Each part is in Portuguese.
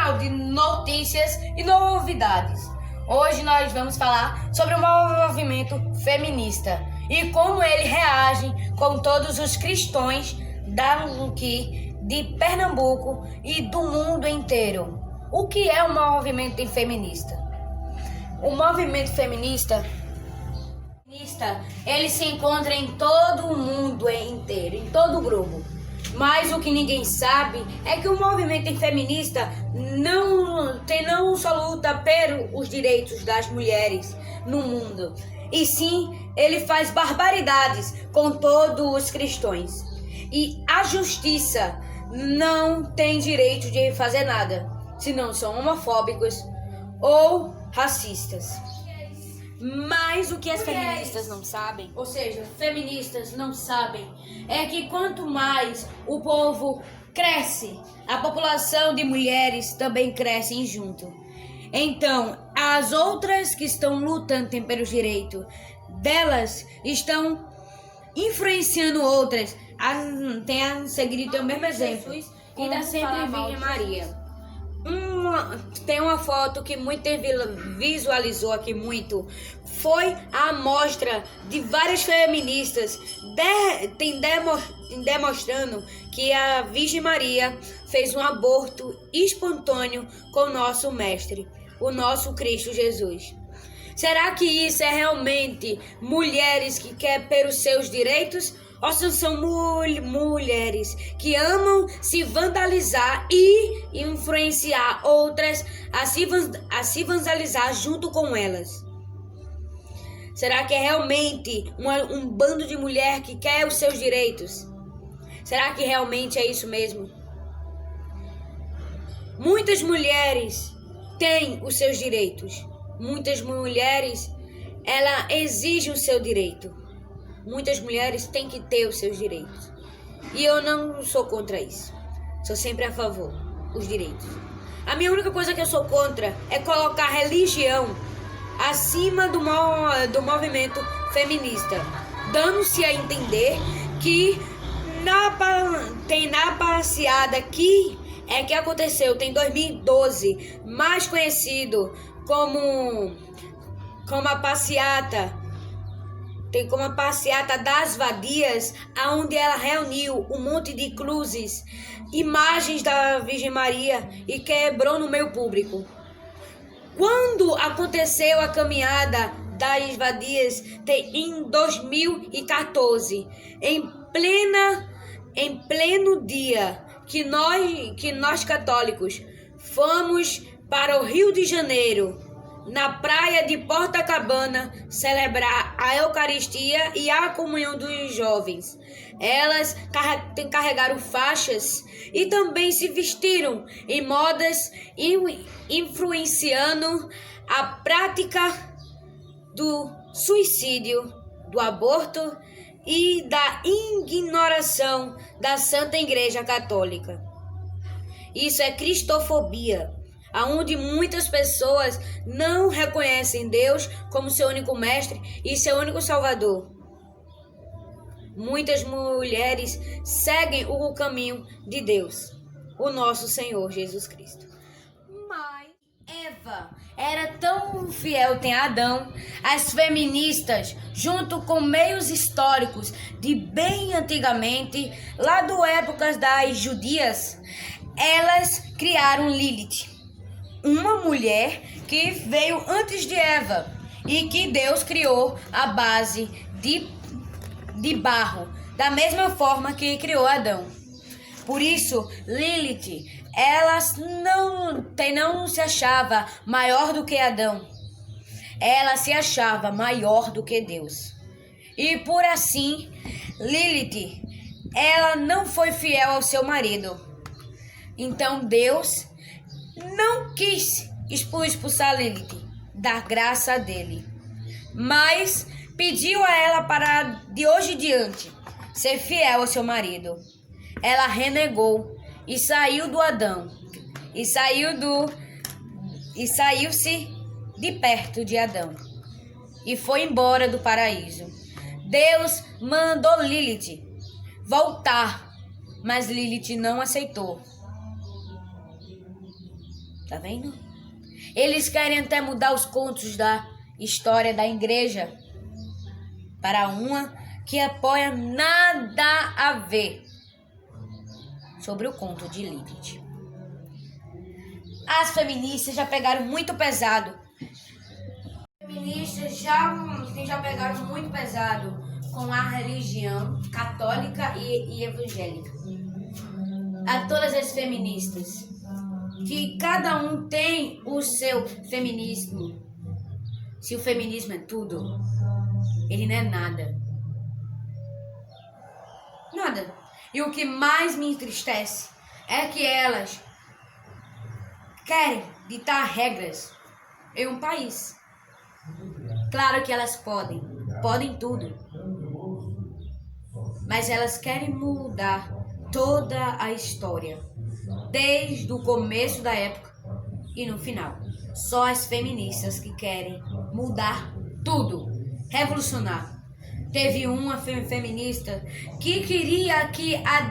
canal de notícias e novidades. Hoje nós vamos falar sobre o movimento feminista e como ele reage com todos os cristãos daqui de Pernambuco e do mundo inteiro. O que é o movimento feminista? O movimento feminista ele se encontra em todo o mundo inteiro, em todo o globo. Mas o que ninguém sabe é que o movimento feminista não só luta pelos direitos das mulheres no mundo, e sim ele faz barbaridades com todos os cristãos. E a justiça não tem direito de fazer nada, se não são homofóbicos ou racistas. Mas o que as feministas não sabem, ou seja, feministas não sabem, é que quanto mais o povo cresce, a população de mulheres também cresce junto. Então, as outras que estão lutando pelos direitos delas estão influenciando outras. Tem a seguir o mesmo exemplo e dá sempre a Virgem Maria. Tem uma foto que muita visualizou aqui muito. Foi a amostra de várias feministas demonstrando que a Virgem Maria fez um aborto espontâneo com o nosso mestre, o nosso Cristo Jesus. Será que isso é realmente mulheres que querem pelos seus direitos? Ou são mulheres que amam se vandalizar e influenciar outras a se vandalizar junto com elas? Será que é realmente um bando de mulher que quer os seus direitos? Será que realmente é isso mesmo? Muitas mulheres têm os seus direitos. Muitas mulheres, ela exige o seu direito. Muitas mulheres têm que ter os seus direitos. E eu não sou contra isso. Sou sempre a favor dos direitos. A minha única coisa que eu sou contra é colocar a religião acima do movimento feminista, dando-se a entender que na passeada que aconteceu, tem 2012, mais conhecido como a passeata. Tem como a passeata das vadias, onde ela reuniu um monte de cruzes, imagens da Virgem Maria e quebrou no meio público. Quando aconteceu a caminhada das vadias, em 2014, em pleno dia que nós católicos fomos para o Rio de Janeiro, na praia de Porta Cabana, celebrar a Eucaristia e a comunhão dos jovens. Elas carregaram faixas e também se vestiram em modas, influenciando a prática do suicídio, do aborto e da ignoração da Santa Igreja Católica. Isso é cristofobia, onde muitas pessoas não reconhecem Deus como seu único mestre e seu único salvador. Muitas mulheres seguem o caminho de Deus, o nosso Senhor Jesus Cristo. Mas Eva era tão fiel a Adão. As feministas, junto com meios históricos de bem antigamente, lá do épocas das judias, elas criaram Lilith, uma mulher que veio antes de Eva e que Deus criou a base de barro, da mesma forma que criou Adão. Por isso, Lilith, ela não se achava maior do que Adão. Ela se achava maior do que Deus. E por assim, Lilith, ela não foi fiel ao seu marido. Então Deus não quis expulsar Lilith da graça dele, mas pediu a ela para, de hoje em diante, ser fiel ao seu marido. Ela renegou e saiu do Adão, e saiu-se de perto de Adão, e foi embora do paraíso. Deus mandou Lilith voltar, mas Lilith não aceitou. Tá vendo? Eles querem até mudar os contos da história da igreja para uma que apoia nada a ver sobre o conto de Lilith. As feministas já pegaram muito pesado. As feministas já pegaram muito pesado com a religião católica e evangélica. A todas as feministas, que cada um tem o seu feminismo. Se o feminismo é tudo, ele não é nada. Nada. E o que mais me entristece é que elas querem ditar regras em um país. Claro que elas podem tudo. Mas elas querem mudar toda a história, desde o começo da época e no final. Só as feministas que querem mudar tudo, revolucionar. Teve uma feminista que queria que a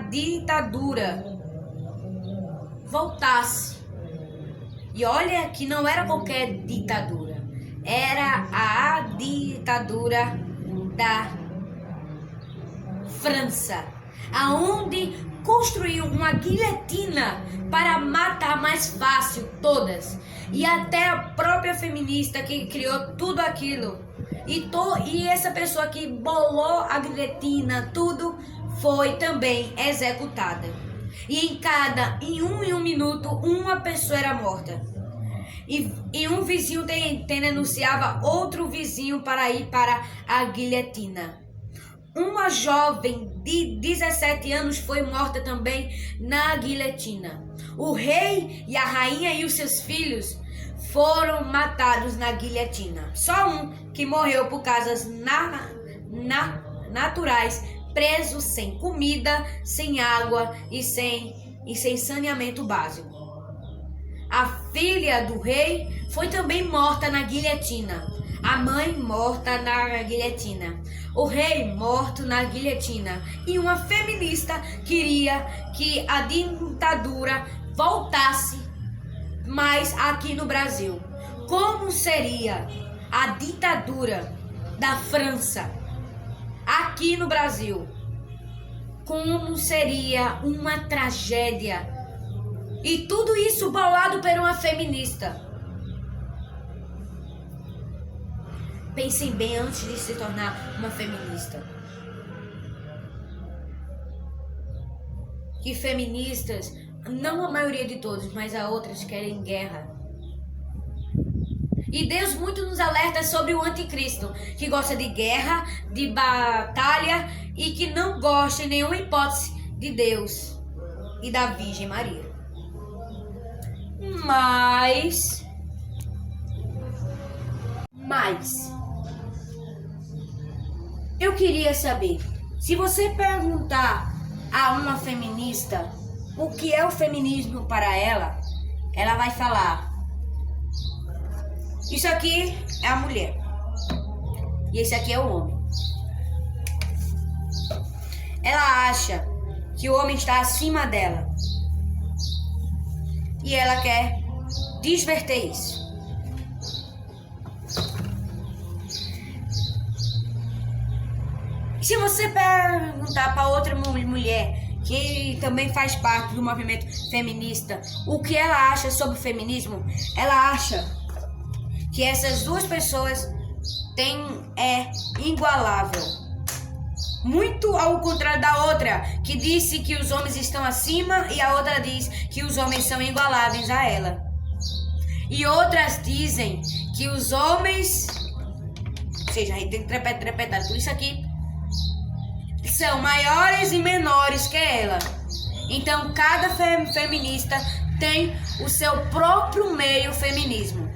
ditadura voltasse. E olha que não era qualquer ditadura, era a ditadura da França, aonde construiu uma guilhotina para matar mais fácil todas. E até a própria feminista que criou tudo aquilo. E essa pessoa que bolou a guilhotina, tudo, foi também executada. E em um minuto, uma pessoa era morta. E um vizinho denunciava outro vizinho para ir para a guilhotina. Uma jovem de 17 anos foi morta também na guilhotina. O rei e a rainha e os seus filhos foram matados na guilhotina. Só um que morreu por causas naturais, preso sem comida, sem água e sem saneamento básico. A filha do rei foi também morta na guilhotina. A mãe morta na guilhotina. O rei morto na guilhotina. E uma feminista queria que a ditadura voltasse, mas aqui no Brasil. Como seria a ditadura da França aqui no Brasil? Como seria uma tragédia? E tudo isso bolado por uma feminista. Pensem bem antes de se tornar uma feminista. Que feministas, não a maioria de todos, mas a outras querem guerra. E Deus muito nos alerta sobre o anticristo, que gosta de guerra, de batalha e que não gosta em nenhuma hipótese de Deus e da Virgem Maria. Mas eu queria saber, se você perguntar a uma feminista o que é o feminismo para ela, ela vai falar: isso aqui é a mulher e esse aqui é o homem. Ela acha que o homem está acima dela e ela quer desverter isso. Se você perguntar para outra mulher que também faz parte do movimento feminista o que ela acha sobre o feminismo, ela acha que essas duas pessoas é igualável. Muito ao contrário da outra, que disse que os homens estão acima, e a outra diz que os homens são igualáveis a ela. E outras dizem que os homens, ou seja, interpretado por isso aqui, são maiores e menores que ela. Então cada feminista tem o seu próprio meio feminismo.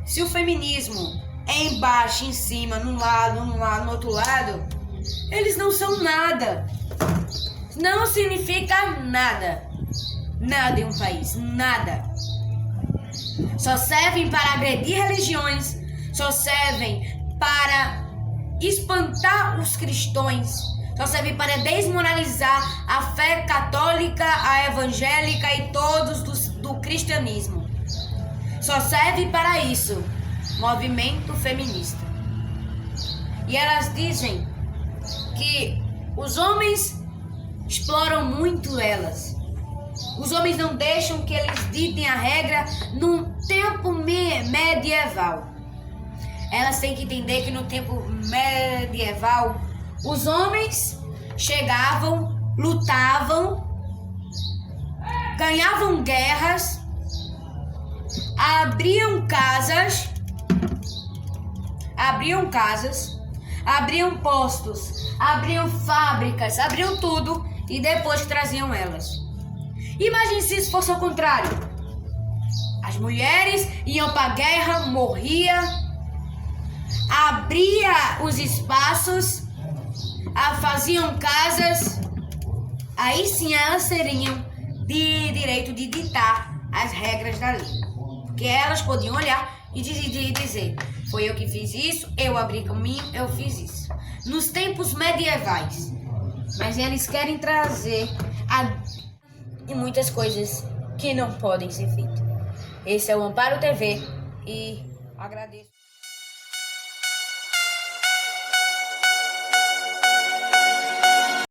Se o feminismo é embaixo, em cima, num lado, no outro lado, eles não são nada. Não significa nada. Nada em um país, nada. Só servem para agredir religiões, só servem para espantar os cristãos, Só serve para desmoralizar a fé católica, a evangélica e todos do cristianismo. Só serve para isso, movimento feminista. E elas dizem que os homens exploram muito elas. Os homens não deixam que eles ditem a regra no tempo medieval. Elas têm que entender que no tempo medieval os homens chegavam, lutavam, ganhavam guerras, abriam casas, abriam postos, abriam fábricas, abriam tudo e depois traziam elas. Imagine se isso fosse ao contrário. As mulheres iam para a guerra, morria, abria os espaços, faziam casas, aí sim elas teriam de direito de ditar as regras da lei. Porque elas podiam olhar e dizer, foi eu que fiz isso, eu abri caminho, eu fiz isso. Nos tempos medievais. Mas eles querem trazer e muitas coisas que não podem ser feitas. Esse é o Amparo TV e agradeço.